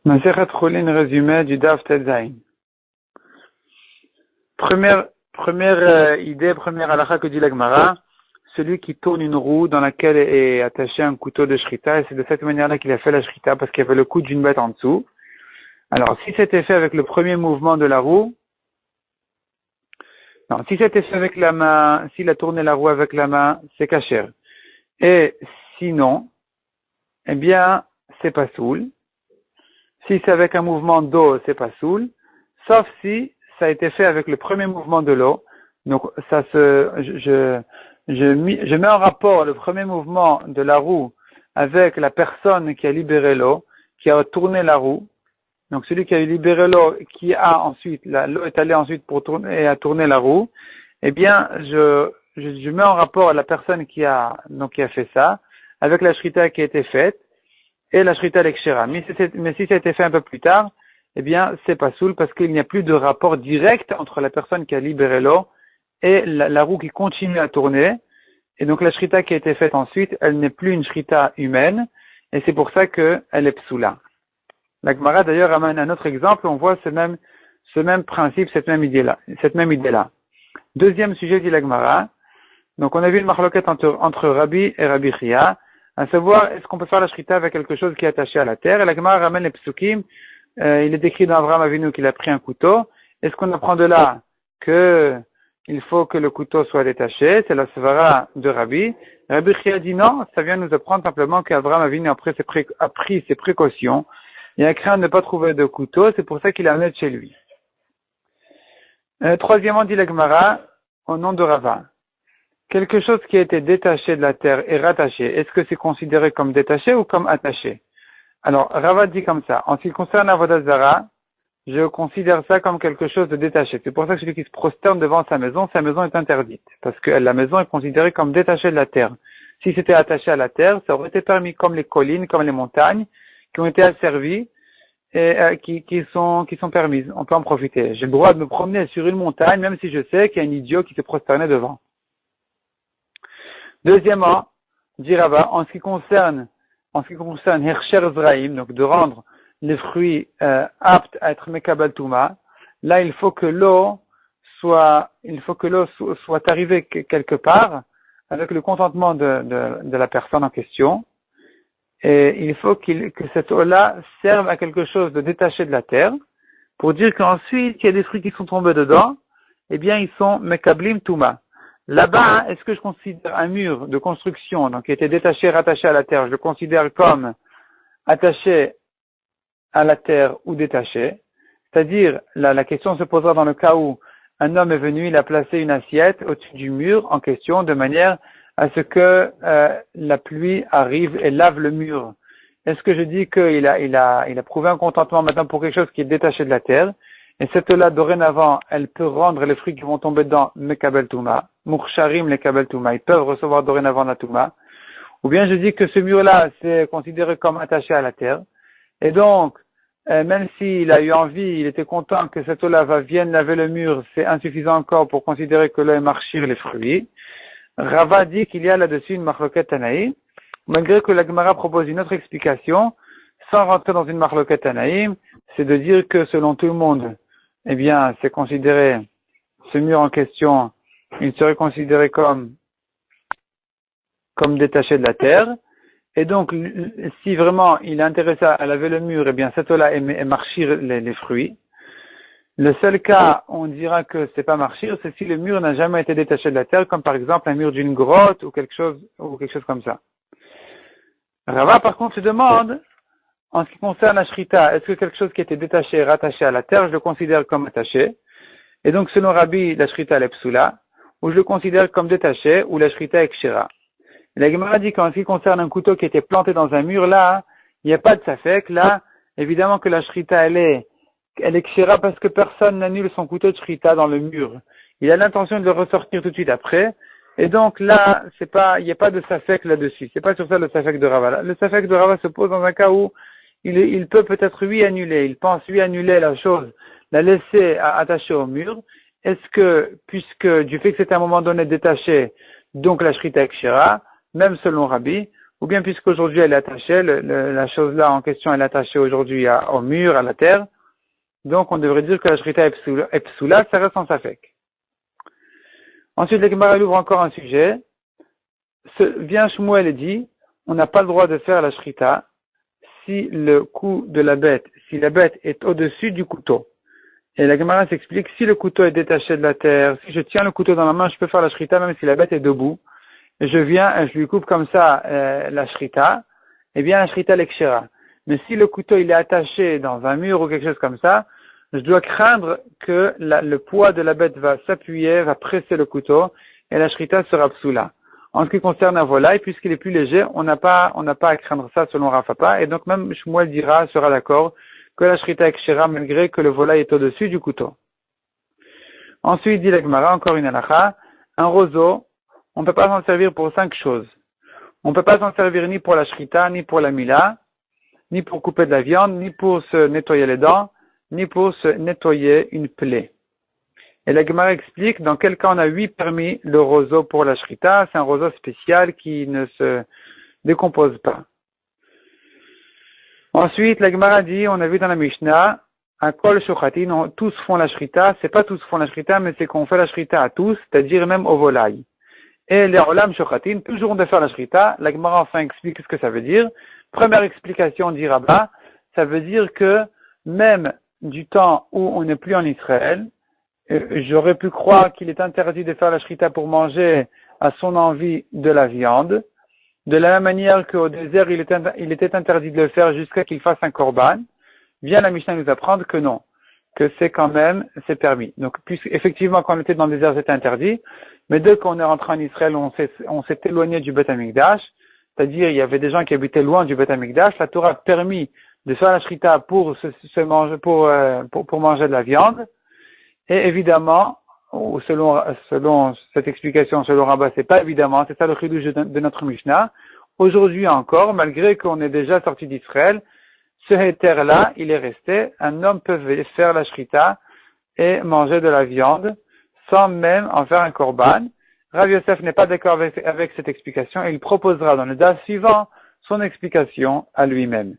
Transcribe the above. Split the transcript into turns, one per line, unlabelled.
Masechet Chulin résumé du Daf Tetzain. Première idée, première halakha que dit la Gemara, celui qui tourne une roue dans laquelle est attaché un couteau de shrita, et c'est de cette manière-là qu'il a fait la shrita, parce qu'il y avait le coup d'une bête en dessous. Alors, si c'était fait avec le premier mouvement de la roue, non, si c'était fait avec la main, s'il a tourné la roue avec la main, c'est kasher. Et sinon, eh bien, c'est pas soul. Si c'est avec un mouvement d'eau, c'est pas soul. Sauf si ça a été fait avec le premier mouvement de l'eau. Donc, je mets en rapport le premier mouvement de la roue avec la personne qui a libéré l'eau, qui a tourné la roue. Donc, celui qui a libéré l'eau, qui a ensuite, l'eau est allée ensuite pour tourner, et a tourné la roue. Eh bien, je mets en rapport la personne qui a fait ça avec la shrita qui a été faite et la shrita l'exshera. Mais si ça a été fait un peu plus tard, eh bien, c'est pas soul parce qu'il n'y a plus de rapport direct entre la personne qui a libéré l'eau et la roue qui continue à tourner. Et donc, la shrita qui a été faite ensuite, elle n'est plus une shrita humaine et c'est pour ça qu'elle est psoula. La Gemara d'ailleurs amène un autre exemple, on voit ce même principe, cette même idée-là. Deuxième sujet dit la Gemara. Donc, on a vu une marloquette entre Rabbi et Rabbi Chia, à savoir, est-ce qu'on peut faire la shrita avec quelque chose qui est attaché à la terre? Et la Gemara ramène les psukim. Il est décrit dans Avraham Avinu qu'il a pris un couteau. Est-ce qu'on apprend de là que il faut que le couteau soit détaché? C'est la svara de Rabbi. Rabbi Chia dit non, ça vient nous apprendre simplement qu'Avraham Avinu a pris ses précautions. Il a craint de ne pas trouver de couteau, c'est pour ça qu'il a amené de chez lui. Troisièmement, dit la Gemara, au nom de Rava. Quelque chose qui a été détaché de la terre et rattaché, est-ce que c'est considéré comme détaché ou comme attaché? Alors, Rava dit comme ça. En ce qui concerne Avodah Zara, je considère ça comme quelque chose de détaché. C'est pour ça que celui qui se prosterne devant sa maison est interdite. Parce que la maison est considérée comme détachée de la terre. Si c'était attaché à la terre, ça aurait été permis comme les collines, comme les montagnes, qui ont été asservies et qui sont permises. On peut en profiter. J'ai le droit de me promener sur une montagne, même si je sais qu'il y a un idiot qui se prosternait devant. Deuxièmement, dit Rava, en ce qui concerne Hersher Zraim, donc de rendre les fruits aptes à être Mekabel Touma, là il faut que l'eau soit arrivée quelque part avec le consentement de la personne en question, et il faut que cette eau-là serve à quelque chose de détaché de la terre, pour dire qu'ensuite, il y a des fruits qui sont tombés dedans, eh bien ils sont Mekablim Touma. Là-bas, est-ce que je considère un mur de construction, donc qui était détaché, rattaché à la terre, je le considère comme attaché à la terre ou détaché? C'est-à-dire, la question se posera dans le cas où un homme est venu, il a placé une assiette au-dessus du mur en question de manière à ce que la pluie arrive et lave le mur. Est-ce que je dis qu'il a prouvé un contentement maintenant pour quelque chose qui est détaché de la terre? Et cette eau-là, dorénavant, elle peut rendre les fruits qui vont tomber dedans Mekabel Touma, Moucharim Lekabel Touma, ils peuvent recevoir dorénavant la Touma. Ou bien je dis que ce mur-là, c'est considéré comme attaché à la terre. Et donc, même s'il a eu envie, il était content que cette eau-là vienne laver le mur, c'est insuffisant encore pour considérer que l'eau est marchir les fruits. Rava dit qu'il y a là-dessus une marloquette Tanaïm, malgré que la Gemara propose une autre explication, sans rentrer dans une marloquette Tanaïm, c'est de dire que selon tout le monde, eh bien, c'est considéré, ce mur en question, il serait considéré comme détaché de la terre. Et donc, si vraiment il est intéressé à laver le mur, eh bien, cette eau-là est marchir les fruits. Le seul cas où on dira que c'est pas marchir, c'est si le mur n'a jamais été détaché de la terre, comme par exemple un mur d'une grotte ou quelque chose comme ça. Rava, par contre, se demande, en ce qui concerne la shrita, est-ce que quelque chose qui était détaché, rattaché à la terre, je le considère comme attaché? Et donc, selon Rabbi, la shrita est psoula, ou je le considère comme détaché, ou la shrita est kshira. Et la Gemara dit qu'en ce qui concerne un couteau qui était planté dans un mur, là, il n'y a pas de safek. Là, évidemment que la shrita, elle est kshira parce que personne n'annule son couteau de shrita dans le mur. Il a l'intention de le ressortir tout de suite après. Et donc là, il n'y a pas de safek là-dessus. C'est pas sur ça le safek de Rava. Le safek de Rava se pose dans un cas où il peut peut-être annuler. Il pense annuler la chose, la laisser attachée au mur. Est-ce que, puisque du fait que c'est à un moment donné détaché, donc la shrita est kshira, même selon Rabbi, ou bien puisqu'aujourd'hui elle est attachée, la chose là en question elle est attachée aujourd'hui au mur, à la terre, donc on devrait dire que la shrita est psoula, ça reste en safek. Ensuite, la Gemara ouvre encore un sujet. Vient Shmuel et dit, on n'a pas le droit de faire la shrita si le cou de la bête, si la bête est au-dessus du couteau. Et la Gemara s'explique, si le couteau est détaché de la terre, si je tiens le couteau dans ma main, je peux faire la shrita même si la bête est debout. Et je viens et je lui coupe comme ça la shrita, eh bien la shrita l'exchera. Mais si le couteau il est attaché dans un mur ou quelque chose comme ça, je dois craindre que le poids de la bête va s'appuyer, va presser le couteau, et la shrita sera psoula. En ce qui concerne la volaille, puisqu'il est plus léger, on n'a pas à craindre ça selon Rafapa, et donc même Shmuel sera d'accord que la shrita ekshera malgré que le volaille est au-dessus du couteau. Ensuite, dit la Gemara, encore une halakha, un roseau, on ne peut pas s'en servir pour 5 choses. On ne peut pas s'en servir ni pour la shrita, ni pour la mila, ni pour couper de la viande, ni pour se nettoyer les dents, ni pour se nettoyer une plaie. Et la Gemara explique dans quel cas on a 8 permis le roseau pour la shrita. C'est un roseau spécial qui ne se décompose pas. Ensuite, la Gemara dit, on a vu dans la Mishnah, un kol shochatin, tous font la shrita. C'est pas tous font la shrita, mais c'est qu'on fait la shrita à tous, c'est-à-dire même aux volailles. Et les olam shochatin, toujours on doit faire la shrita. La Gemara enfin explique ce que ça veut dire. Première explication dit Rabbah, ça veut dire que même du temps où on n'est plus en Israël, j'aurais pu croire qu'il est interdit de faire la shrita pour manger à son envie de la viande, de la même manière qu'au désert il était interdit de le faire jusqu'à qu'il fasse un korban. Vient la Mishnah nous apprendre que non, que c'est permis. Donc effectivement quand on était dans le désert c'était interdit, mais dès qu'on est rentré en Israël on s'est éloigné du Beth Amikdash, c'est-à-dire il y avait des gens qui habitaient loin du Beth Amikdash, la Torah a permis de faire la shrita pour manger de la viande. Et évidemment, selon cette explication, selon Rabbah, c'est pas évidemment, c'est ça le chidouche de notre Mishnah. Aujourd'hui encore, malgré qu'on est déjà sorti d'Israël, ce héter-là, il est resté. Un homme peut faire la shrita et manger de la viande sans même en faire un korban. Rav Yosef n'est pas d'accord avec cette explication et il proposera dans le daf suivant son explication à lui-même.